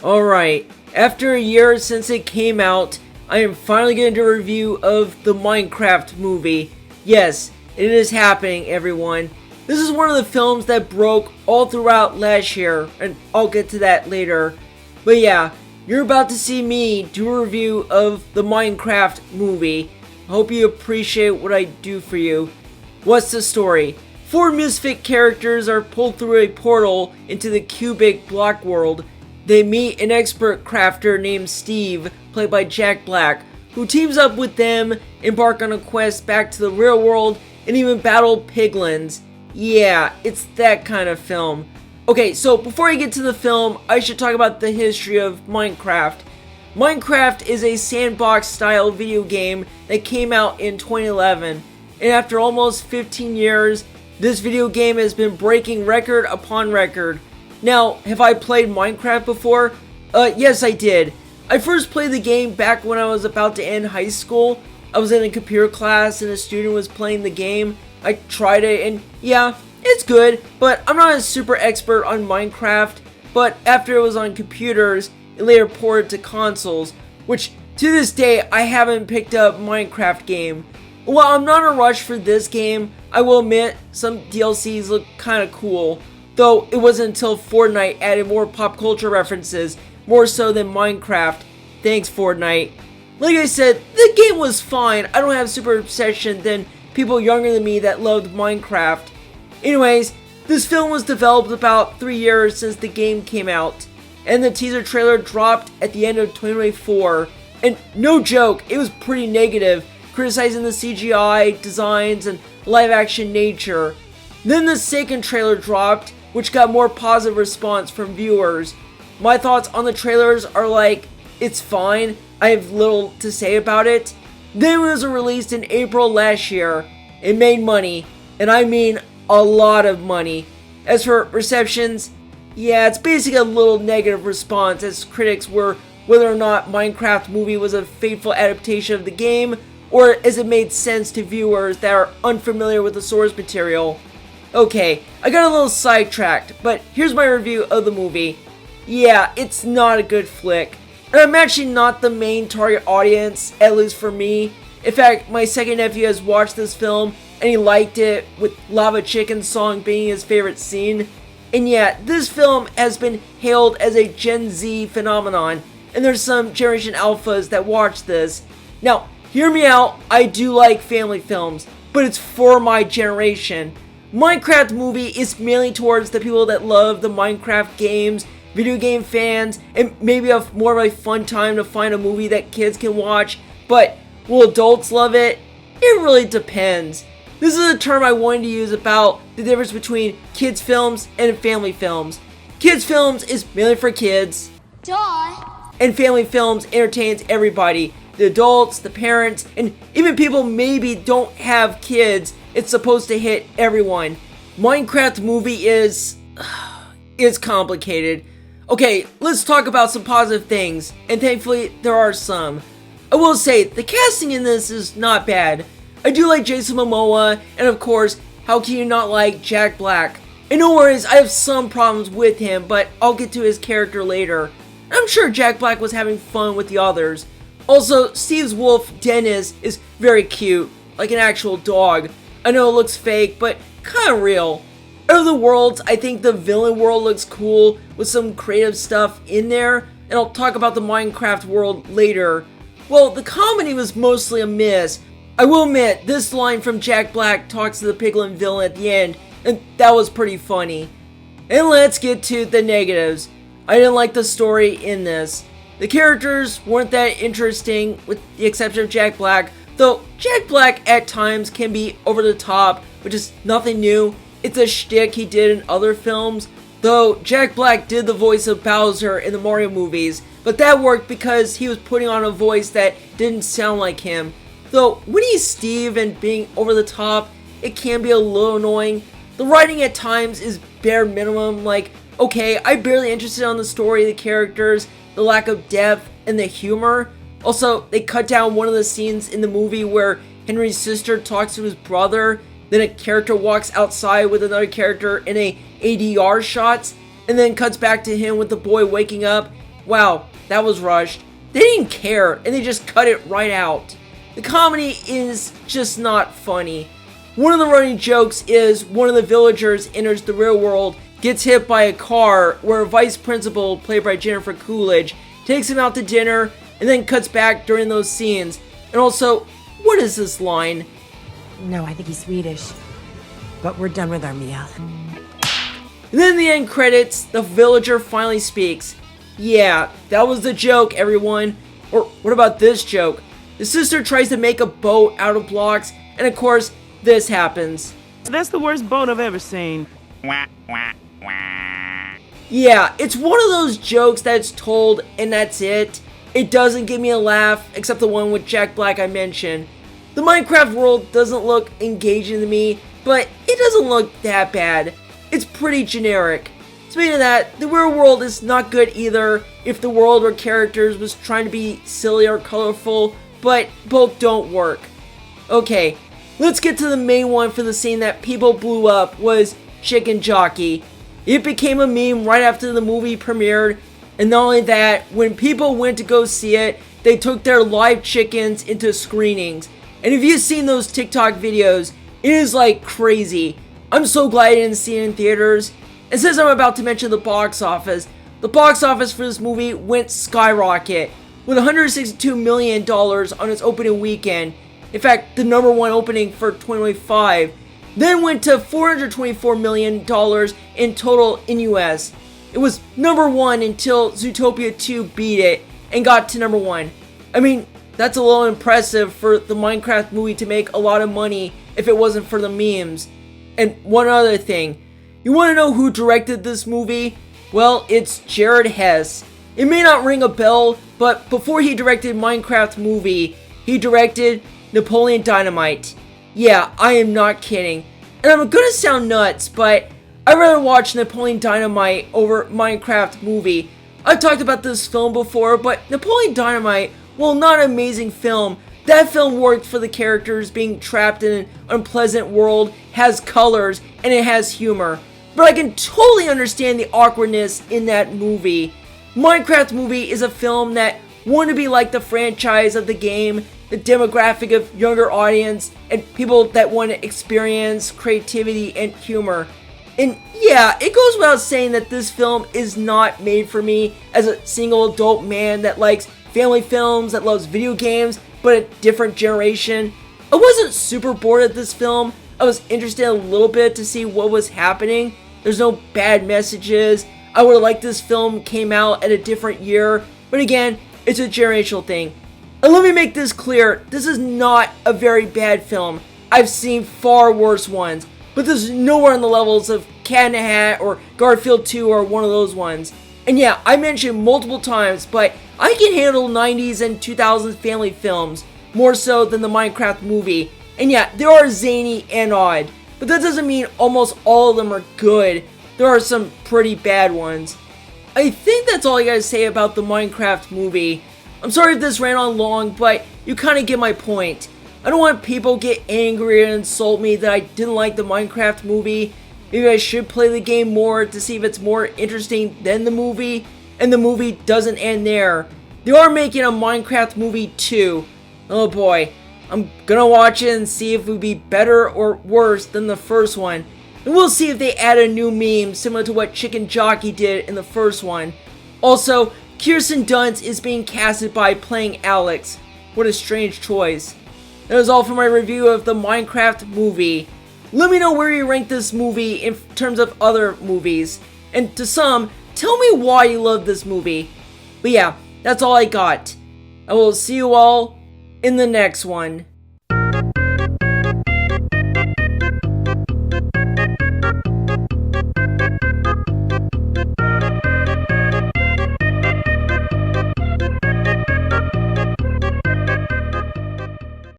Alright, after a year since it came out, I am finally getting to a review of the Minecraft movie. Yes, it is happening, everyone. This is one of the films that broke all throughout last year, and I'll get to that later. But yeah, you're about to see me do a review of the Minecraft movie. I hope you appreciate what I do for you. What's the story? 4 misfit characters are pulled through a portal into the cubic block world. They meet an expert crafter named Steve, played by Jack Black, who teams up with them, embark on a quest back to the real world, and even battle piglins. Yeah, it's that kind of film. Okay, so before I get to the film, I should talk about the history of Minecraft. Minecraft is a sandbox-style video game that came out in 2011, and after almost 15 years, this video game has been breaking record upon record. Now, have I played Minecraft before? Yes I did. I first played the game back when I was about to end high school. I was in a computer class and a student was playing the game. I tried it and yeah, it's good, but I'm not a super expert on Minecraft. But after it was on computers, it later ported to consoles, which to this day I haven't picked up Minecraft game. While I'm not in a rush for this game, I will admit some DLCs look kinda cool. Though it wasn't until Fortnite added more pop culture references, more so than Minecraft. Thanks, Fortnite. Like I said, the game was fine. I don't have super obsession than people younger than me that loved Minecraft. Anyways, this film was developed about 3 years since the game came out, and the teaser trailer dropped at the end of 2024. And no joke, it was pretty negative, criticizing the CGI, designs, and live action nature. Then the second trailer dropped, which got more positive response from viewers. My thoughts on the trailers are like, it's fine, I have little to say about it. Then it was released in April last year. It made money, and I mean a lot of money. As for receptions, yeah, it's basically a little negative response as critics were whether or not Minecraft movie was a faithful adaptation of the game, or as it made sense to viewers that are unfamiliar with the source material. Okay, I got a little sidetracked, but here's my review of the movie. Yeah, it's not a good flick. And I'm actually not the main target audience, at least for me. In fact, my second nephew has watched this film, and he liked it, with Lava Chicken's song being his favorite scene. And yet, this film has been hailed as a Gen Z phenomenon, and there's some Generation Alphas that watch this. Now, hear me out, I do like family films, but it's for my generation. Minecraft movie is mainly towards the people that love the Minecraft games, video game fans, and maybe have more of a fun time to find a movie that kids can watch. But will adults love it? It really depends. This is a term I wanted to use about the difference between kids films and family films. Kids films is mainly for kids. Duh. And family films entertains everybody. The adults, the parents, and even people maybe don't have kids. It's supposed to hit everyone. Minecraft movie is complicated. Okay, let's talk about some positive things, and thankfully there are some. I will say, the casting in this is not bad. I do like Jason Momoa, and of course, how can you not like Jack Black? And no worries, I have some problems with him, but I'll get to his character later. I'm sure Jack Black was having fun with the others. Also, Steve's wolf, Dennis, is very cute, like an actual dog. I know it looks fake, but kinda real. Out of the worlds, I think the villain world looks cool, with some creative stuff in there, and I'll talk about the Minecraft world later. Well, the comedy was mostly a miss. I will admit, this line from Jack Black talks to the piglin villain at the end, and that was pretty funny. And let's get to the negatives. I didn't like the story in this. The characters weren't that interesting, with the exception of Jack Black, though Jack Black at times can be over the top, which is nothing new. It's a shtick he did in other films, though Jack Black did the voice of Bowser in the Mario movies, but that worked because he was putting on a voice that didn't sound like him. Though when he's Steve and being over the top, it can be a little annoying. The writing at times is bare minimum, like, okay, I'm barely interested on the story of the characters, the lack of depth, and the humor. Also, they cut down one of the scenes in the movie where Henry's sister talks to his brother, then a character walks outside with another character in a ADR shots, and then cuts back to him with the boy waking up, wow, that was rushed. They didn't care, and they just cut it right out. The comedy is just not funny. One of the running jokes is one of the villagers enters the real world, gets hit by a car, where a vice principal, played by Jennifer Coolidge, takes him out to dinner, and then cuts back during those scenes. And also, what is this line? No, I think he's Swedish. But we're done with our meal. And then in the end credits, the villager finally speaks. Yeah, that was the joke, everyone. Or what about this joke? The sister tries to make a boat out of blocks, and of course, this happens. That's the worst boat I've ever seen. Yeah, it's one of those jokes that's told and that's it. It doesn't give me a laugh, except the one with Jack Black I mentioned. The Minecraft world doesn't look engaging to me, but it doesn't look that bad. It's pretty generic. Speaking of that, the real world is not good either if the world or characters was trying to be silly or colorful, but both don't work. Okay, let's get to the main one for the scene that people blew up was Chicken Jockey. It became a meme right after the movie premiered, and not only that, when people went to go see it, they took their live chickens into screenings. And if you've seen those TikTok videos, it is like crazy. I'm so glad I didn't see it in theaters. And since I'm about to mention the box office for this movie went skyrocket with $162 million on its opening weekend. In fact, the number one opening for 2025. Then went to $424 million in total in US. It was number one until Zootopia 2 beat it and got to number one. I mean, that's a little impressive for the Minecraft movie to make a lot of money if it wasn't for the memes. And one other thing, you want to know who directed this movie? Well, it's Jared Hess. It may not ring a bell, but before he directed Minecraft movie, he directed Napoleon Dynamite. Yeah, I am not kidding. And I'm gonna sound nuts, but I'd rather watch Napoleon Dynamite over Minecraft movie. I've talked about this film before, but Napoleon Dynamite, while not an amazing film, that film worked for the characters being trapped in an unpleasant world, has colors, and it has humor. But I can totally understand the awkwardness in that movie. Minecraft movie is a film that wanted to be like the franchise of the game, the demographic of younger audience, and people that want to experience creativity and humor. And yeah, it goes without saying that this film is not made for me as a single adult man that likes family films, that loves video games, but a different generation. I wasn't super bored at this film. I was interested a little bit to see what was happening. There's no bad messages. I would have liked this film came out at a different year, but again, it's a generational thing. And let me make this clear, this is not a very bad film. I've seen far worse ones, but this is nowhere on the levels of Cat in a Hat or Garfield 2 or one of those ones. And yeah, I mentioned multiple times, but I can handle 90s and 2000s family films more so than the Minecraft movie. And yeah, they are zany and odd, but that doesn't mean almost all of them are good. There are some pretty bad ones. I think that's all I gotta say about the Minecraft movie. I'm sorry if this ran on long, but you kind of get my point. I don't want people to get angry and insult me that I didn't like the Minecraft movie. Maybe I should play the game more to see if it's more interesting than the movie. And the movie doesn't end there. They are making a Minecraft movie too. Oh boy. I'm gonna watch it and see if it would be better or worse than the first one. And we'll see if they add a new meme similar to what Chicken Jockey did in the first one. Also, Kirsten Dunst is being casted by playing Alex. What a strange choice. That was all for my review of the Minecraft movie. Let me know where you rank this movie in terms of other movies. And to some, tell me why you love this movie. But yeah, that's all I got. I will see you all in the next one.